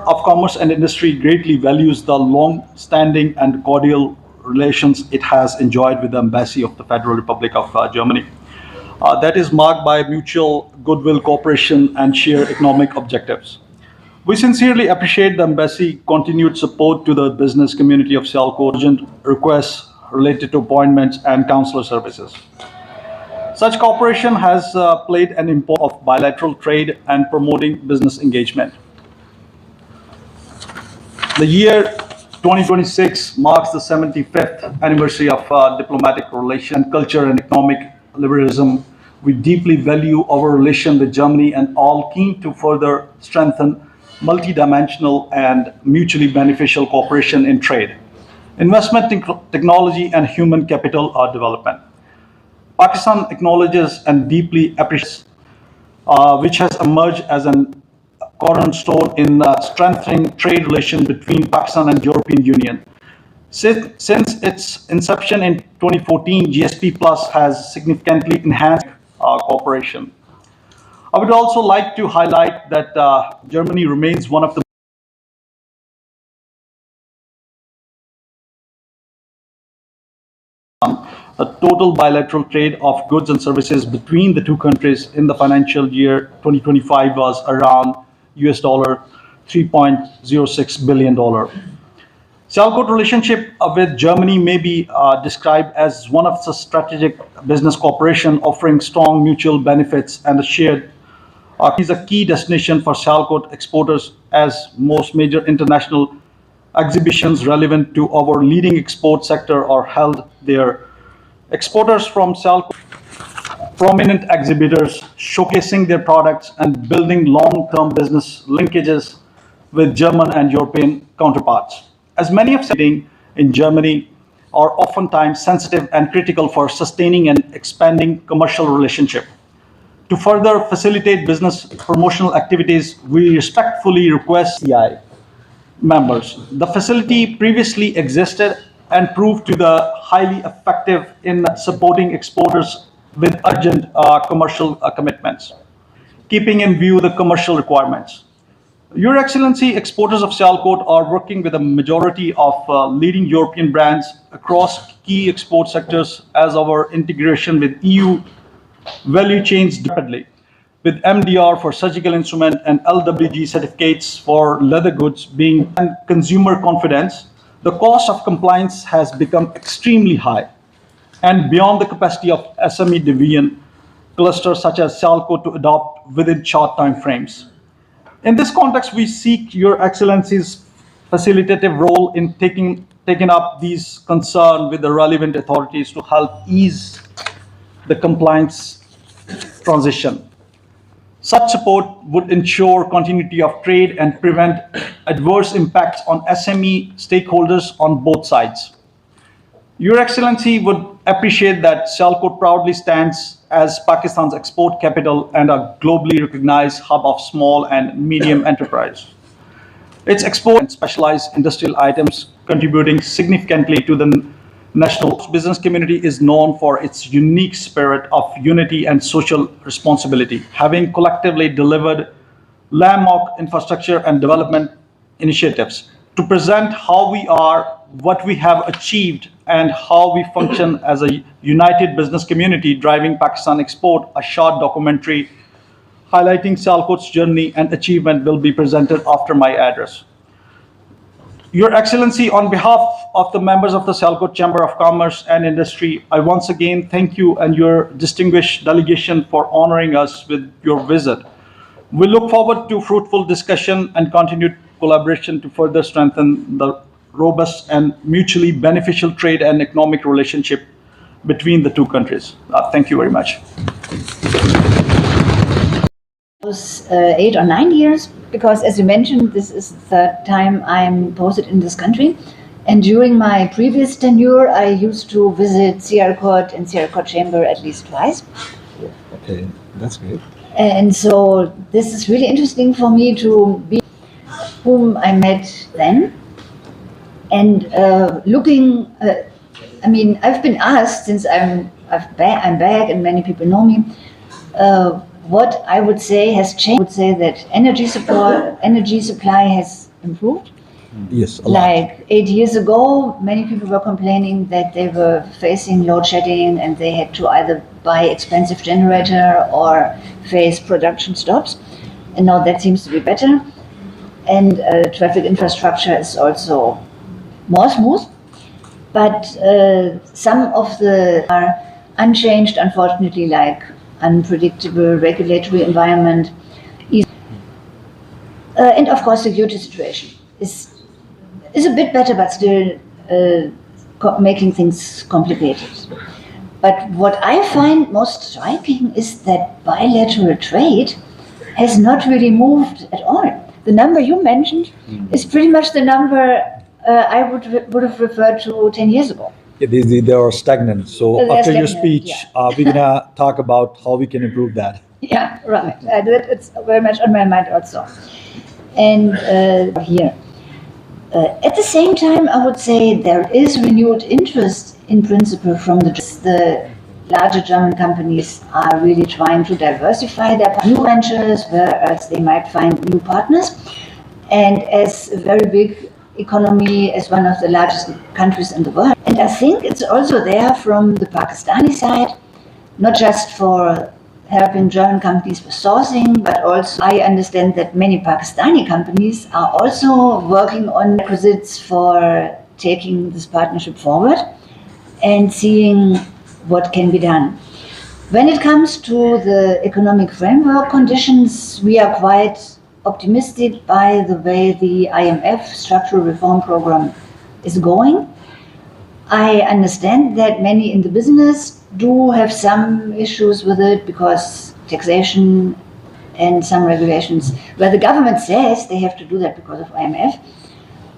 of Commerce and Industry greatly values the long-standing and cordial relations it has enjoyed with the Embassy of the Federal Republic of Germany. That is marked by mutual goodwill, cooperation, and shared economic objectives. We sincerely appreciate the Embassy continued support to the business community of Sialkot, urgent requests related to appointments and consular services. Such cooperation has played an important role of bilateral trade and promoting business engagement. The year 2026 marks the 75th anniversary of diplomatic relations, culture, and economic liberalism. We deeply value our relation with Germany and all keen to further strengthen multidimensional and mutually beneficial cooperation in trade, investment, technology, and human capital development. Pakistan acknowledges and deeply appreciates which has emerged as an cornerstone in strengthening trade relations between Pakistan and European Union. Since its inception in 2014, GSP Plus has significantly enhanced cooperation. I would also like to highlight that Germany remains one of the total bilateral trade of goods and services between the two countries in the financial year 2025 was around US dollar $3.06 billion. Sialkot relationship with Germany may be described as one of the strategic business cooperation offering strong mutual benefits and a shared is a key destination for Sialkot exporters as most major international exhibitions relevant to our leading export sector are held there. Exporters from Sialkot, prominent exhibitors showcasing their products and building long-term business linkages with German and European counterparts. As many of them in Germany are oftentimes sensitive and critical for sustaining and expanding commercial relationship. To further facilitate business promotional activities, we respectfully request SCCI members. The facility previously existed and proved to be highly effective in supporting exporters with urgent commercial commitments, keeping in view the commercial requirements. Your Excellency, exporters of Sialkot are working with a majority of leading European brands across key export sectors as our integration with EU value chains rapidly, with MDR for surgical instrument and LWG certificates for leather goods being and consumer confidence. The cost of compliance has become extremely high and beyond the capacity of SME division clusters such as Sialkot to adopt within short time frames. In this context, we seek Your Excellency's facilitative role in taking up these concerns with the relevant authorities to help ease the compliance transition. Such support would ensure continuity of trade and prevent adverse impacts on SME stakeholders on both sides. Your Excellency would appreciate that Sialkot proudly stands as Pakistan's export capital and a globally recognized hub of small and medium enterprise. Its export and specialized industrial items contributing significantly to the national business community is known for its unique spirit of unity and social responsibility, having collectively delivered landmark infrastructure and development initiatives. To present how we are, what we have achieved, and how we function as a united business community driving Pakistan export, a short documentary highlighting Sialkot's journey and achievement will be presented after my address. Your Excellency, on behalf of the members of the Sialkot Chamber of Commerce and Industry, I once again thank you and your distinguished delegation for honoring us with your visit. We look forward to fruitful discussion and continued collaboration to further strengthen the robust and mutually beneficial trade and economic relationship between the two countries. Thank you very much. It was 8 or 9 years, because as you mentioned, this is the third time I'm posted in this country. And during my previous tenure, I used to visit Sialkot and Sialkot Chamber at least twice. Okay, that's great. And so this is really interesting for me to be whom I met then. And I mean, I've been asked since I'm back and many people know me, what I would say has changed. I would say that energy supply has improved. Yes, a lot. Like 8 years ago, many people were complaining that they were facing load shedding and they had to either buy expensive generator or face production stops. And now that seems to be better. And traffic infrastructure is also more smooth. But some of the are unchanged, unfortunately, like unpredictable regulatory environment. And of course, security situation is a bit better, but still making things complicated. But what I find most striking is that bilateral trade has not really moved at all. The number you mentioned is pretty much the number I would have referred to 10 years ago. Yeah, they are stagnant. So They're after your stagnant, speech, yeah. we're gonna talk about how we can improve that. Yeah, right. It's very much on my mind also. And here. At the same time, I would say there is renewed interest in principle from the larger German companies are really trying to diversify their new ventures, whereas they might find new partners. And as a very big economy, as one of the largest countries in the world. And I think it's also there from the Pakistani side, not just for helping German companies with sourcing, but also I understand that many Pakistani companies are also working on requisites for taking this partnership forward and seeing what can be done. When it comes to the economic framework conditions, we are quite optimistic by the way the IMF structural reform program is going. I understand that many in the business do have some issues with it because taxation and some regulations where the government says they have to do that because of IMF.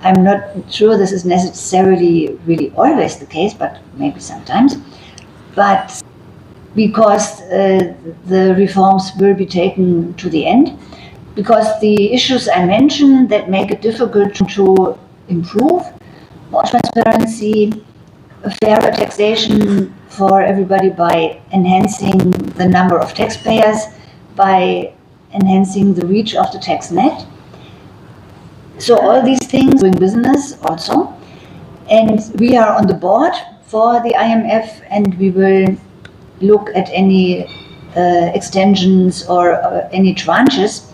I'm not sure this is necessarily really always the case, but maybe sometimes. But because the reforms will be taken to the end, because the issues I mentioned that make it difficult to improve, more transparency, fairer taxation for everybody by enhancing the number of taxpayers, by enhancing the reach of the tax net. So all these things doing business also. And we are on the board for the IMF and we will look at any extensions or any tranches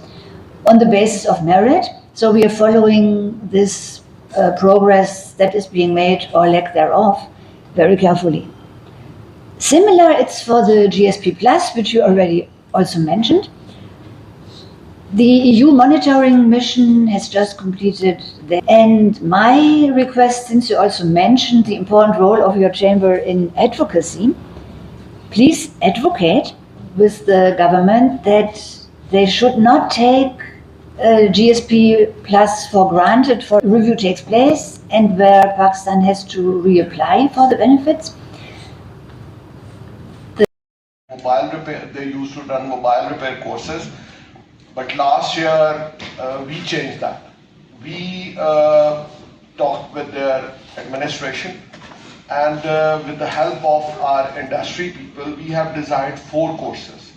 on the basis of merit. So we are following this progress that is being made or lack thereof very carefully. Similar, it's for the GSP Plus, which you already also mentioned. The EU monitoring mission has just completed that. And my request, since you also mentioned the important role of your chamber in advocacy, please advocate with the government that they should not take GSP Plus for granted for review takes place and where Pakistan has to reapply for the benefits. Mobile repair, they used to run mobile repair courses, but last year we changed that. We talked with their administration and with the help of our industry people, we have designed 4 courses.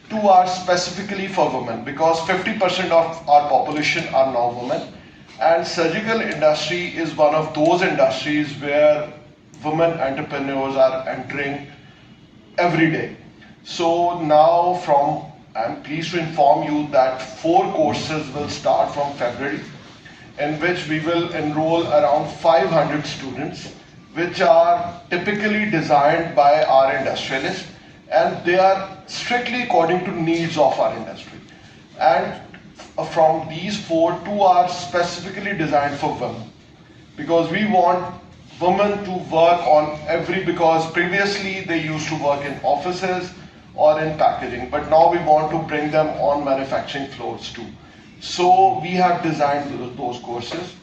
2 are specifically for women because 50% of our population are now women, and surgical industry is one of those industries where women entrepreneurs are entering every day. So now I'm pleased to inform you that 4 courses will start from February, in which we will enroll around 500 students, which are typically designed by our industrialists, and they are strictly according to needs of our industry. And from these 4, 2 are specifically designed for women, because we want women to work on because previously they used to work in offices or in packaging, but now we want to bring them on manufacturing floors too. So we have designed those courses,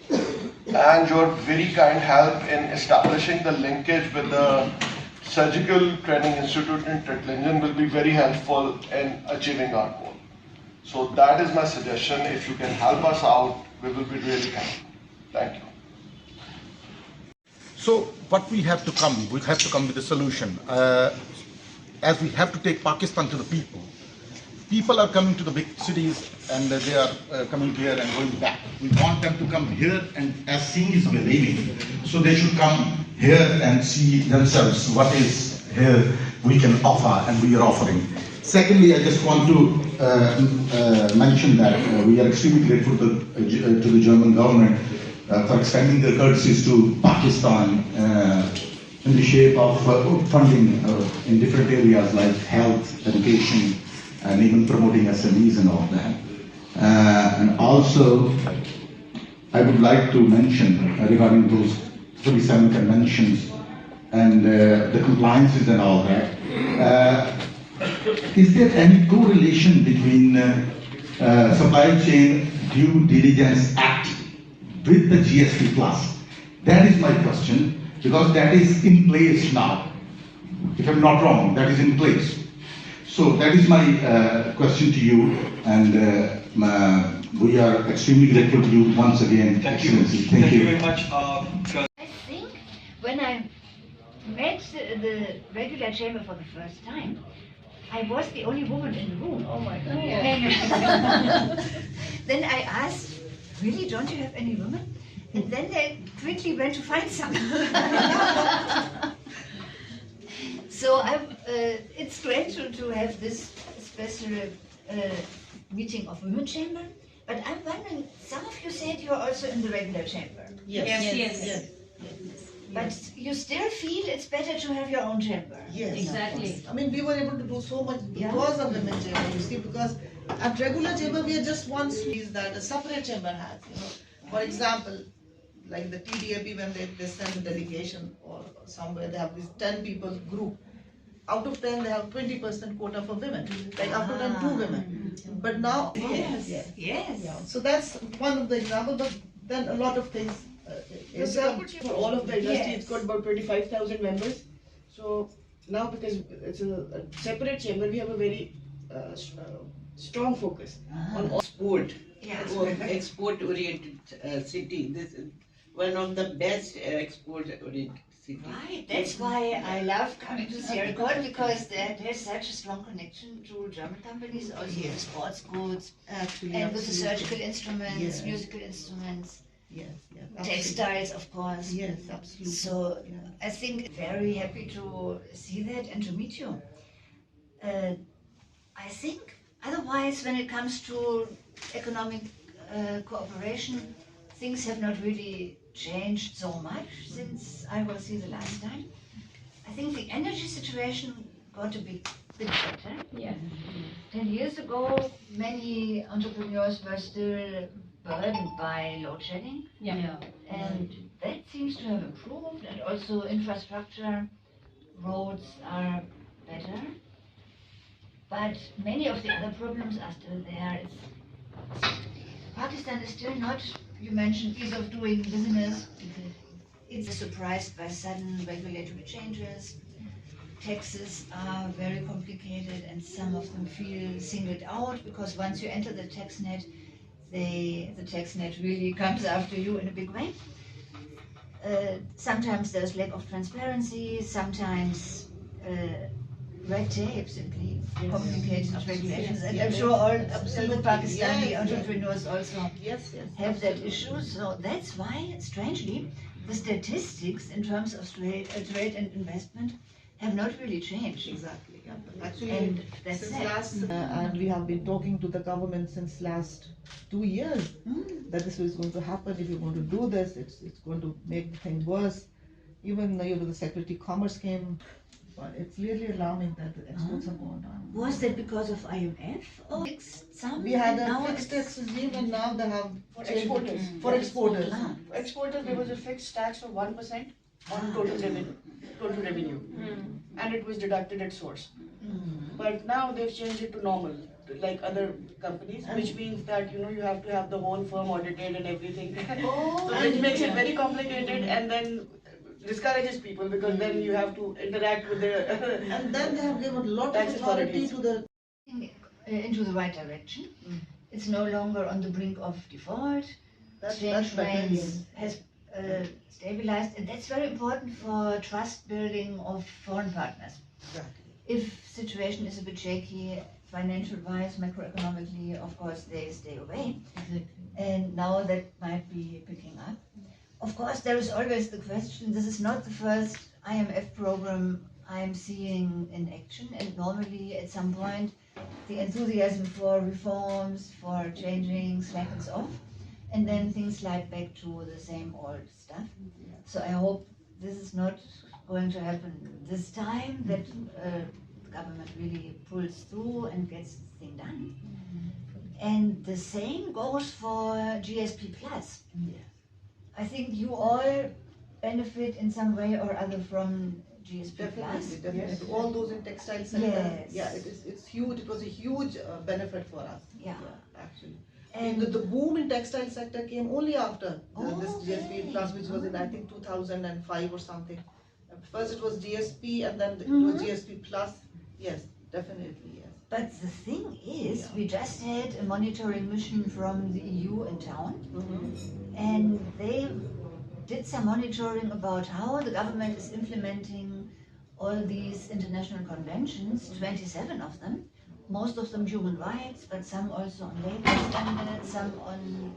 and your very kind help in establishing the linkage with the Surgical Training Institute in Trittlingen will be very helpful in achieving our goal. So that is my suggestion. If you can help us out, we will be really happy. Thank you. So what we have to come with a solution. As we have to take Pakistan to the people, people are coming to the big cities and they are coming here and going back. We want them to come here, and as seeing is believing. So they should come here and see themselves what is here we can offer and we are offering. Secondly, I just want to mention that we are extremely grateful to the German government for extending their courtesies to Pakistan in the shape of funding in different areas like health, education, and even promoting SMEs and all that. And also, I would like to mention regarding those 37 conventions and the compliances and all that. Is there any correlation between Supply Chain Due Diligence Act with the GST Plus? That is my question, because that is in place now. If I'm not wrong, that is in place. So that is my question to you, and we are extremely grateful to you once again, Excellency. Thank you very much. I think when I met the regular chamber for the first time, I was the only woman in the room. Oh my God. Then I asked, really, don't you have any women? And then they quickly went to find some. So it's great to have this special meeting of Women Chamber. But I'm wondering, some of you said you're also in the regular chamber. Yes. But you still feel it's better to have your own chamber. Yes, Exactly. I mean, we were able to do so much because of women chamber. You see, because at regular chamber we are just one piece that a separate chamber has. You know, for example, like the TDAP when they send a delegation or somewhere they have this 10 people group. Out of 10 they have 20% quota for women. Like after 10 2 women. But now Yes. so that's one of the examples. But then a lot of things. For all of the industry, Yes. it's got about 25,000 members. So now, because it's a separate chamber, we have a very strong focus on export. Export-oriented city. This is one of the best export-oriented cities. Right, that's why I love coming to Sialkot, because there's such a strong connection to German companies, also with sports goods, Actually, and with the absolutely. surgical instruments, Yes. musical instruments, Yes, absolutely. textiles, of course. Yes, absolutely. So Yeah. I think very happy to see that and to meet you. I think otherwise, when it comes to economic cooperation, things have not really changed so much since I was here the last time. I think the energy situation got a bit better. Yeah. 10 years ago, many entrepreneurs were still burdened by load shedding, Yeah. and that seems to have improved, and also infrastructure, roads are better. But many of the other problems are still there. Pakistan is still not, you mentioned ease of doing business. It's surprised by sudden regulatory changes. Taxes are very complicated, and some of them feel singled out, because once you enter the tax net, the tax net really comes after you in a big way. Sometimes there's lack of transparency, sometimes red tape simply complicated regulations, and I'm sure all single Pakistani Yes, entrepreneurs also Yes. have that issue. So that's why, strangely, the statistics in terms of trade and investment have not really changed. Exactly. Yeah. Actually, And that's since it. last and we have been talking to the government since last 2 years that this is going to happen. If you're going to do this, it's going to make the thing worse. Even the Secretary of Commerce came, but it's really alarming that the exports are going down. Was that because of IMF? Or some? We had and a now fixed it's- tax regime, and now they have For changed it exporters. For exporters. Ah. For exporters, there was a fixed tax of 1% on total revenue, and it was deducted at source. But now they've changed it to normal, like other companies, which means that you have to have the whole firm audited and everything. So which makes it very complicated, and then discourages people, because then you have to interact with the And then they have given a lot of Tax authority authorities. to the into the right direction. It's no longer on the brink of default. Exchange better, rates yes. has stabilized, and that's very important for trust building of foreign partners. Exactly. If situation is a bit shaky, financial-wise, macroeconomically, of course, they stay away. And now that might be picking up. Of course, there is always the question, this is not the first IMF program I'm seeing in action, and normally at some point the enthusiasm for reforms, for changing slackens off, and then things slide back to the same old stuff. So I hope this is not going to happen this time, that the government really pulls through and gets the thing done. And the same goes for GSP Plus. I think you all benefit in some way or other from GSP Plus. Definitely. All those in textile sector. Yes. Yeah, it's huge. It was a huge benefit for us. Yeah. Actually. And The boom in textile sector came only after this Okay. GSP Plus, which was in I think 2005 or something. First it was GSP and then it was GSP Plus. Yes, definitely, yes. but the thing is, we just had a monitoring mission from the EU in town, and they did some monitoring about how the government is implementing all these international conventions, 27 of them, most of them human rights, but some also on labor standards, some on